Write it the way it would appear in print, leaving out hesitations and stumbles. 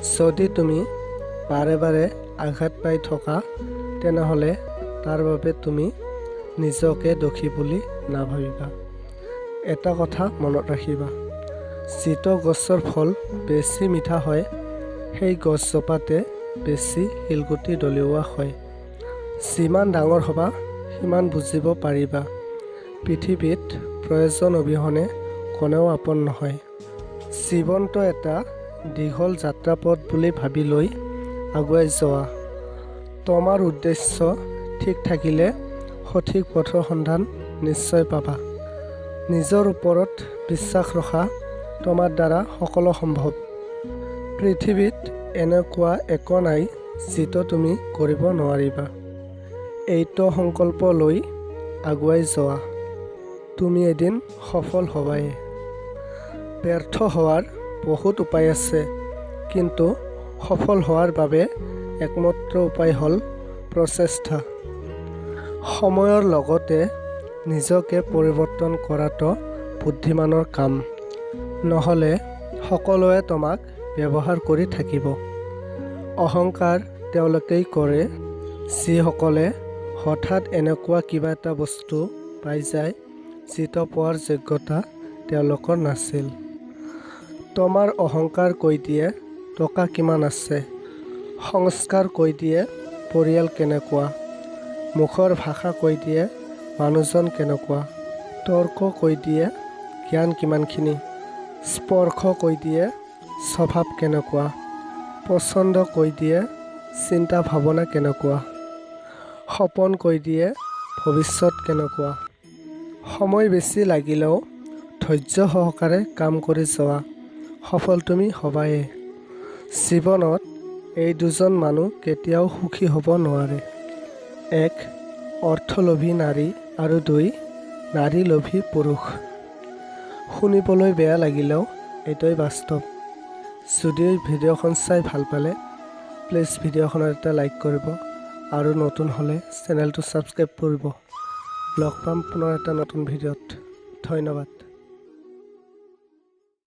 যদি তুমি বাৰে বাৰে আঘাত পাই থকা তেনেহ'লে তাৰ বাবে তুমি নিজকে দোষী বুলি নাভাবিবা। এটা কথা মনত ৰাখিবা, যিটো গছৰ ফল বেছি মিঠা হয় সেই গছজোপাতে বেছি শিলগুটি দলিওৱা হয়। যিমান ডাঙৰ হ'বা সিমান বুজিব পাৰিবা, পৃথিৱীত প্ৰয়োজন অবিহনে কোনেও আপোন নহয়। জীৱনটো এটা দীঘল যাত্ৰাপথ বুলি ভাবি লৈ আগুৱাই যোৱা। তোমাৰ উদ্দেশ্য ঠিক থাকিলে সঠিক পথৰ সন্ধান নিশ্চয় পাবা। নিজৰ ওপৰত বিশ্বাস ৰখা, তোমাৰ দ্বাৰা সকলো সম্ভৱ। পৃথিৱীত এনেকুৱা একো নাই যিটো তুমি কৰিব নোৱাৰিবা। এইটো সংকল্প লৈ আগুৱাই যোৱা, তুমি এদিন সফল হ'বাই। ব্যৰ্থ হোৱাৰ বহুত উপায় আছে, কিন্তু সফল হোৱাৰ বাবে একমাত্ৰ উপায় হ'ল প্ৰচেষ্টা। সময়ৰ লগতে নিজকে পৰিৱৰ্তন কৰাটো বুদ্ধিমানৰ কাম, নহ'লে সকলোৱে তোমাক ব্যৱহাৰ কৰি থাকিব। অহংকাৰ তেওঁলোকেই কৰে যিসকলে হঠাৎ এনেকুৱা কিবা এটা বস্তু পাই যায় যিটো পোৱাৰ যোগ্যতা তেওঁলোকৰ নাছিল। তোমাৰ অহংকাৰ কৈ দিয়ে টকা কিমান আছে, সংস্কাৰ কৈ দিয়ে পৰিয়াল কেনেকুৱা, মুখৰ ভাষা কৈ দিয়ে মানুহজন কেনেকুৱা, তৰ্ক কৈ দিয়ে জ্ঞান কিমানখিনি, স্পৰ্শ কৈ দিয়ে স্বভাৱ কেনেকুৱা, পচন্দ কৈ দিয়ে চিন্তা ভাৱনা কেনেকুৱা, সপোন কৈ দিয়ে ভৱিষ্যত কেনেকুৱা। সময় বেছি লাগিলেও ধৈৰ্য সহকাৰে কাম কৰি যোৱা, সফল তুমি হ'বাই। জীৱনত এই দুজন মানুহ কেতিয়াও সুখী হ'ব নোৱাৰে, এক অৰ্থলোভী নাৰী আৰু দুই নাৰী লোভী পুৰুষ। শুনিবলৈ বেয়া লাগিলেও এইটোৱেই বাস্তৱ। যদি ভিডিঅ'খন চাই ভাল পালে প্লিজ ভিডিঅ'খনত এটা লাইক কৰিব আৰু নতুন হ'লে চেনেলটো ছাবস্ক্ৰাইব কৰিব। লগ পাম পুনৰ এটা নতুন ভিডিঅ'ত। ধন্যবাদ।